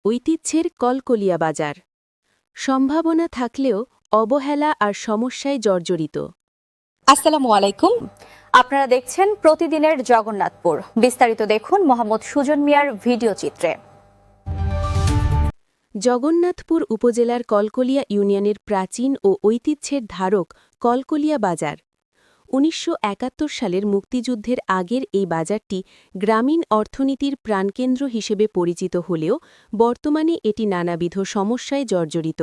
ঐতিহ্যের কলকলিয়া বাজার। সম্ভাবনা থাকলেও অবহেলা আর সমস্যায় জর্জরিত। আসসালামু আলাইকুম। আপনারা দেখছেন প্রতিদিনের জগন্নাথপুর। বিস্তারিত দেখুন মোহাম্মদ সুজন মিয়ার ভিডিও চিত্রে। জগন্নাথপুর উপজেলার কলকলিয়া ইউনিয়নের প্রাচীন ও ঐতিহ্যের ধারক কলকলিয়া বাজার। ১৯৭১ সালের মুক্তিযুদ্ধের আগের এই বাজারটি গ্রামীণ অর্থনীতির প্রাণকেন্দ্র হিসেবে পরিচিত হলেও বর্তমানে এটি নানাবিধ সমস্যায় জর্জরিত।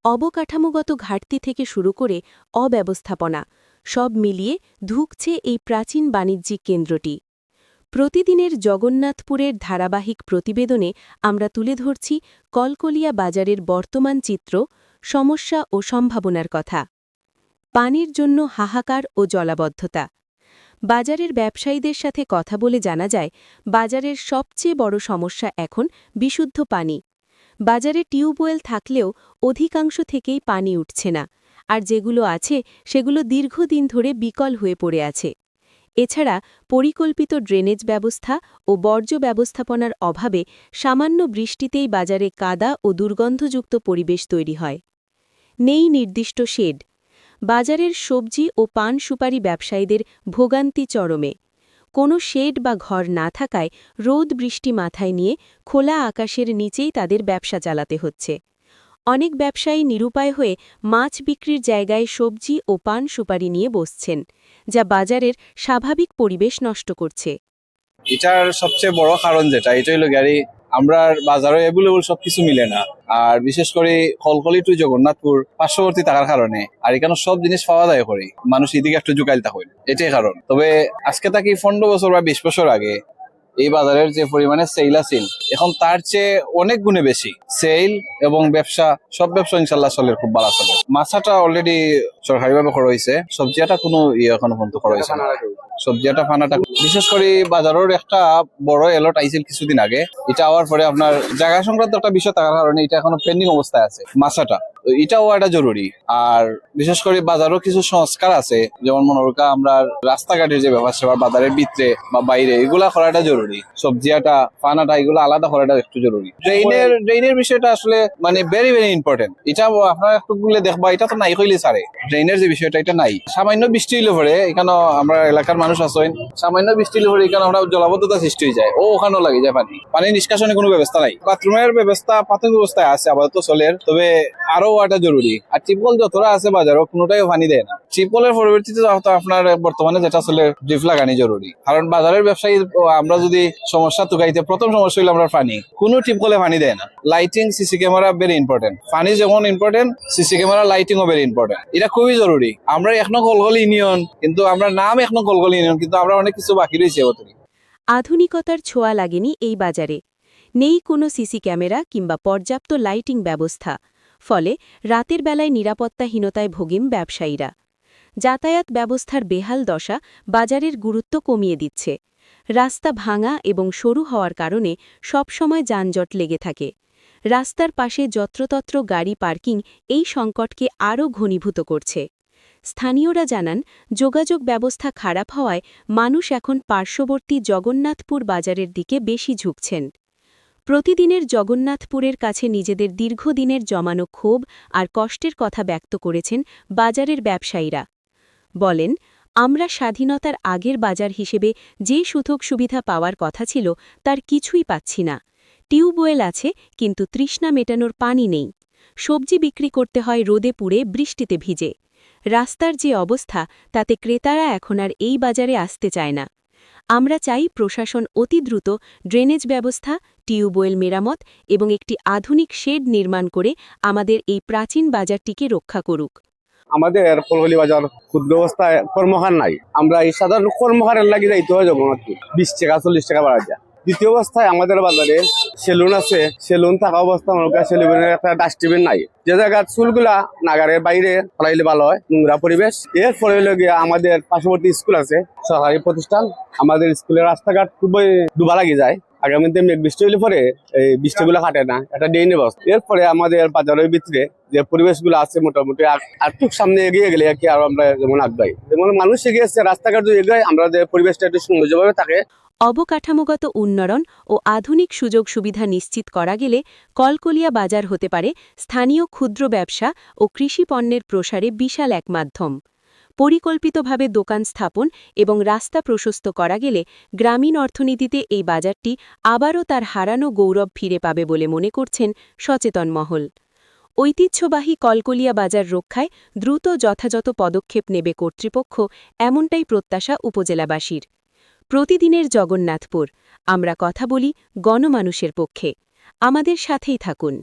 অবকাঠামোগত ঘাটতি থেকে শুরু করে অব্যবস্থাপনা সব মিলিয়ে ধুঁকছে এই প্রাচীন বাণিজ্যিক কেন্দ্রটি। প্রতিদিনের জগন্নাথপুরের ধারাবাহিক প্রতিবেদনে আমরা তুলে ধরছি কলকলিয়া বাজারের বর্তমান চিত্র, সমস্যা ও সম্ভাবনার কথা। পানির জন্য হাহাকার ও জলাবদ্ধতা। বাজারের ব্যবসায়ীদের সাথে কথা বলে জানা যায়, বাজারের সবচেয়ে বড় সমস্যা এখন বিশুদ্ধ পানি। বাজারে টিউবওয়েল থাকলেও অধিকাংশ থেকেই পানি উঠছে না, আর যেগুলো আছে সেগুলো দীর্ঘদিন ধরে বিকল হয়ে পড়ে আছে। এছাড়া পরিকল্পিত ড্রেনেজ ব্যবস্থা ও বর্জ্য ব্যবস্থাপনার অভাবে সামান্য বৃষ্টিতেই বাজারে কাদা ও দুর্গন্ধযুক্ত পরিবেশ তৈরি হয়। নেই নির্দিষ্ট শেড। বাজারের সবজি ও পান সুপারি ব্যবসায়ীদের ভোগান্তি চরমে। কোনো শেড বা ঘর না থাকায় রোদ বৃষ্টি মাথায় নিয়ে খোলা আকাশের নিচেই তাদের ব্যবসা চালাতে হচ্ছে। অনেক ব্যবসায়ী নিরুপায় হয়ে মাছ বিক্রির জায়গায় সবজি ও পান সুপারি নিয়ে বসছেন, যা বাজারের স্বাভাবিক পরিবেশ নষ্ট করছে। এটার সবচেয়ে বড় কারণ যেটা, এটা হলো গাড়ি আমরা বাজারে অ্যাভেলেবল সবকিছু মিলে না। আর বিশেষ করে কলকলি টু জগন্নাথপুর পার্শ্ববর্তী থাকার কারণে আর এখানে সব জিনিস পাওয়া যায় করে মানুষ এদিকে একটু ঝুঁকাইতে হয়, এটাই কারণ। তবে আজকে তাকে 15 বছর বা 20 বছর আগে এই বাজারের যে পরিমাণে সেল আছিল, এখন তার চেয়ে অনেক গুণে বেশি সেল এবং ব্যবসা, সব ব্যবসা ইনশাল্লাহ চলে, খুব ভালো চলে। মাছাটা অলরেডি সরকারিভাবে করা হয়েছে, সবজিটা কোনো এখনো পর্যন্ত করা হয়েছে না। সবজিটা ফানাটা বিশেষ করে বাজারের একটা বড় এলট আইছিল কিছুদিন আগে, এটা হওয়ার পরে আপনার জায়গা সংক্রান্ত একটা বিষয় থাকার কারণে এটা এখনো পেন্ডিং অবস্থায় আছে মাছাটা। এটাও একটা জরুরি। আর বিশেষ করে বাজারও কিছু সংস্কার আছে, যেমন মনে করকা আমরা রাস্তাঘাটের যে ব্যবস্থা সেবা বাজারের ভিতরে বা বাইরে এগুলা করাটা জরুরি। সবজিটা ফানাটা এগুলো আলাদা করাটা একটু জরুরি। ড্রেইনের বিষয়টা আসলে মানে ভেরি ভেরি ইম্পর্টেন্ট। এটা আপনারা একটু গুলে দেখবা, এটা তো নাই কইলে সারে ড্রেইনের যে বিষয়টা এটা নাই। সামান্য বৃষ্টি হলে পরে এখানে আমরা এলাকার মানুষ আছেন, সামান্য বৃষ্টি হলে পরে এখানে আমরা জলাবদ্ধতা সৃষ্টি হয়ে যায়, ওখানেও লাগে যায় পানি নিষ্কাশনের কোনো ব্যবস্থা নাই। বাথরুমের ব্যবস্থা প্রাথমিক ব্যবস্থায় আছে, আপাতত চলের, তবে আরো ওটা জরুরি। আর টিপকল যতটা আছে বাজারও কোনোটাই পানি দেয় না। টিপকলের পরবর্তীতে আপনার বর্তমানে যেটা চলে ড্রিপ লাগানি জরুরি, কারণ বাজারের ব্যবসায়ী আমরা যদি সমস্যা তুকাইতে প্রথম সমস্যা হইলো আমরা পানি, কোনো টিপকলে পানি দেয় না। Lighting, CC camera very important. পানি যেমন ইম্পর্টেন্ট, সিসি ক্যামেরা লাইটিংও ভেরি ইম্পর্টেন্ট। এটা খুবই জরুরি। আমরা এখনো কলকলি ইউনিয়ন, কিন্তু আমরা নাম এখনো কলকলি ইউনিয়ন, কিন্তু আমরা অনেক কিছু বাকি রয়েছে। আধুনিকতার ছোঁয়া লাগেনি এই বাজারে। নেই কোনো সিসি ক্যামেরা কিংবা পর্যাপ্ত লাইটিং ব্যবস্থা, ফলে রাতের বেলায় নিরাপত্তাহীনতায় ভোগেন ব্যবসায়ীরা। যাতায়াত ব্যবস্থার বেহাল দশা বাজারের গুরুত্ব কমিয়ে দিচ্ছে। রাস্তা ভাঙা এবং সরু হওয়ার কারণে সবসময় যানজট লেগে থাকে। রাস্তার পাশে যত্রতত্র গাড়ি পার্কিং এই সংকটকে আরও ঘনীভূত করছে। স্থানীয়রা জানান, যোগাযোগ ব্যবস্থা খারাপ হওয়ায় মানুষ এখন পার্শ্ববর্তী জগন্নাথপুর বাজারের দিকে বেশি ঝুঁকছেন। প্রতিদিনের জগন্নাথপুরের কাছে নিজেদের দীর্ঘদিনের জমানো ক্ষোভ আর কষ্টের কথা ব্যক্ত করেছেন বাজারের ব্যবসায়ীরা। বলেন, আমরা স্বাধীনতার আগের বাজার হিসেবে যে সুযোগ সুবিধা পাওয়ার কথা ছিল তার কিছুই পাচ্ছি না। টিউবওয়েল আছে, কিন্তু তৃষ্ণা মেটানোর পানি নেই। সবজি বিক্রি করতে হয় রোদে পুড়ে, বৃষ্টিতে ভিজে। রাস্তার যে অবস্থা, তাতে ক্রেতারা এখন আর এই বাজারে আসতে চায় না। আমরা চাই প্রশাসন অতি দ্রুত ড্রেনেজ ব্যবস্থা, টিউবওয়েল মেরামত এবং একটি আধুনিক শেড নির্মাণ করে আমাদের এই প্রাচীন বাজারটিকে রক্ষা করুক। আমাদের কলকলি বাজার ক্ষুদ্র অবস্থায় কর্মহার নাই। আমরা এই সাধারণ কর্মহারের লাগিয়ে যাইতে হয় জগন্নাথপুর, 20 টাকা 40 টাকা বাড়া যায়। দ্বিতীয় অবস্থায় আমাদের বাজারে সেলুন আছে, সেলুন থাকা অবস্থা সেলুনের একটা ডাস্টবিন নাই। যে জায়গায় চুলগুলা নাগারের বাইরে ফেলাইলে ভালো হয়, নোংরা পরিবেশ। এরপরে আমাদের পার্শ্ববর্তী স্কুল আছে, সরকারি প্রতিষ্ঠান। আমাদের স্কুলের রাস্তাঘাট খুবই ডুবা লাগে যায়। আগামীতে মেঘ বৃষ্টি হলে পরে এই বৃষ্টিগুলো কাটে না, একটা ড্রেনের ব্যবস্থা। এরপরে আমাদের বাজারের ভিতরে যে পরিবেশগুলো আছে মোটামুটি একটু সামনে এগিয়ে গেলে আর কি আরো আমরা যেমন আগাই, যেমন মানুষ এগিয়ে আসছে, রাস্তাঘাট যদি এগিয়ে আমরা যে পরিবেশটা একটু সৌন্দর্যভাবে থাকে। অবকাঠামোগত উন্নয়ন ও আধুনিক সুযোগ সুবিধা নিশ্চিত করা গেলে কলকলিয়া বাজার হতে পারে স্থানীয় ক্ষুদ্র ব্যবসা ও কৃষি পণ্যের প্রসারে বিশাল এক মাধ্যম। পরিকল্পিতভাবে দোকান স্থাপন এবং রাস্তা প্রশস্ত করা গেলে গ্রামীণ অর্থনীতিতে এই বাজারটি আবারও তার হারানো গৌরব ফিরে পাবে বলে মনে করছেন সচেতন মহল। ঐতিহ্যবাহী কলকলিয়া বাজার রক্ষায় দ্রুত যথাযথ পদক্ষেপ নেবে কর্তৃপক্ষ, এমনটাই প্রত্যাশা উপজেলাবাসীর। প্রতিদিনের জগন্নাথপুর, আমরা কথা বলি গণমানুষের পক্ষে। আমাদের সাথেই থাকুন।